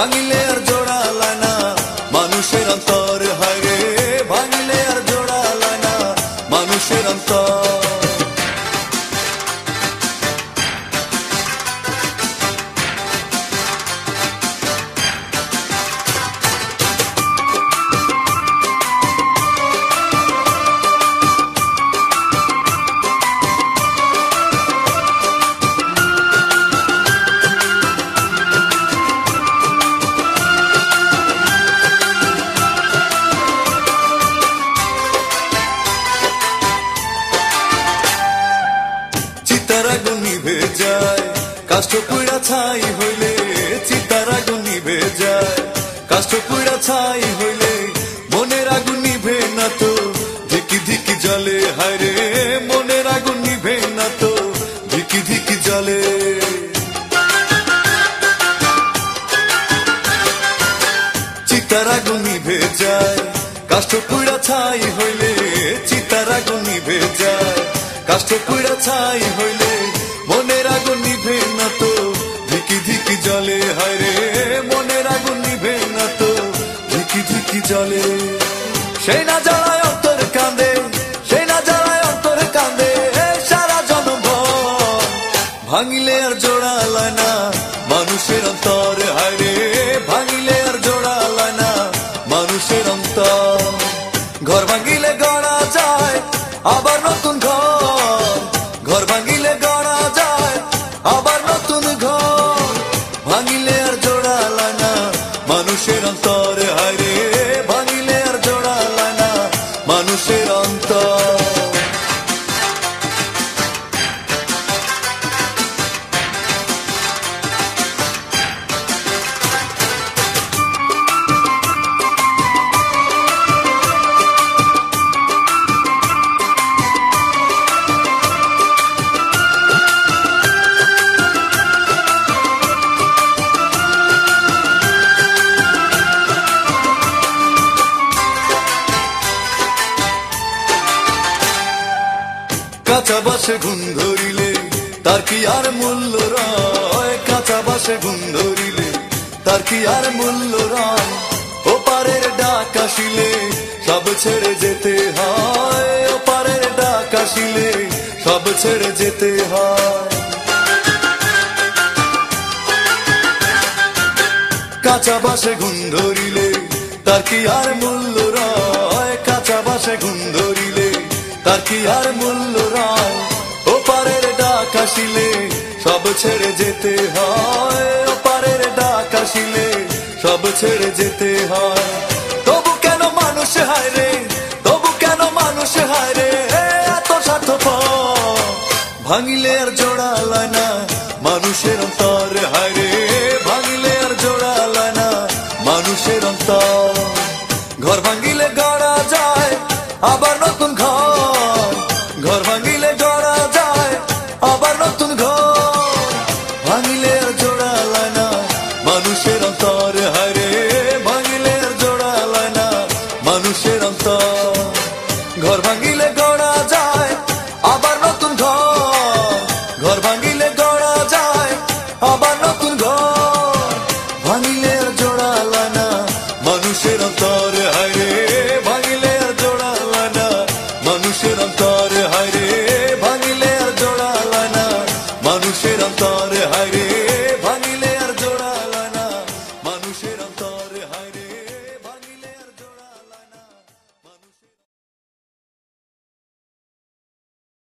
ভাঙিলে আর জোড়ালায় না মানুষের অন্তর, হায়রে ভাঙিলে আর জোড়ালায় না মানুষের অন্তর। চিতার আগুন নিভে যায় কাষ্ঠ পুড়া ছাই হইলে, চিতার আগুন নিভে যায় কাষ্ঠ পুড়া ছাই হইলে, মনের আগুন নিভে না তো ধিকি ধিকি জ্বলে, হায়রে মনের আগুন নিভে না তো ধিকি ধিকি জ্বলে। চিতার আগুন নিভে যায় কাষ্ঠ পুড়া ছাই হইলে, চিতার আগুন নিভে যায় কাষ্ঠ পুড়া ছাই হইলে, মনের আগুন নিভে না তো ধিকি ধিকি জ্বলে, হায়রে মনের আগুন নিভে না তো ধিকি ধিকি জ্বলে। সেই না জ্বালায় অন্তর কাঁদে, সেই না জ্বালায় অন্তর কাঁদে সারা জনম, ভাঙিলে আর জোড়ালায় না মানুষের অন্তর, হায়রে ভাঙিলে আর জোড়ালায় না মানুষের অন্তর। ঘর ভাঙিলে গড়া যায় আবার নতুন ঘর, ঘর ভাঙিলে গড়া যায় আবার নতুন ঘর, ভাঙিলে আর জোড়ালায় না মানুষের অন্তর, হায়রে ভাঙিলে আর জোড়ালায় না মানুষের অন্তর। কাঁচা বাসে ঘুম ধরিলে তার কি আর মূল্য রয়, কাঁচা বাসে ঘুম ধরিলে তার কি আর মূল্য রয়, ওপারের ডাক আসিলে সব ছেড়ে যেতে হয়, ওপারের ডাক আসিলে সব ছেড়ে যেতে হয়। কাঁচা বাসে ঘুম ধরিলে তার কি আর মূল্য রয়, কাঁচা বাসে ঘুম ধরিলে তার কি আর মূল্য রয়, ওপারের ডাক আসিলে সব ছেড়ে যেতে হয়, ওপারের ডাক আসিলে সব ছেড়ে যেতে হয়। তবু কেন মানুষ হায়রে, তবু কেন মানুষ হায়রে এত স্বার্থপর, ভাঙিলে আর জোড়ালায় না মানুষের অন্তর, হায়রে ভাঙিলে আর জোড়ালায় না মানুষের অন্তর। ঘর ভাঙিলে গড়া যায় আবার নতুন ঘর, ঘর ভাঙিলে গড়া যায় আবার নতুন ঘর, ভাঙিলে আর জোড়ালায় না মানুষের অন্তর,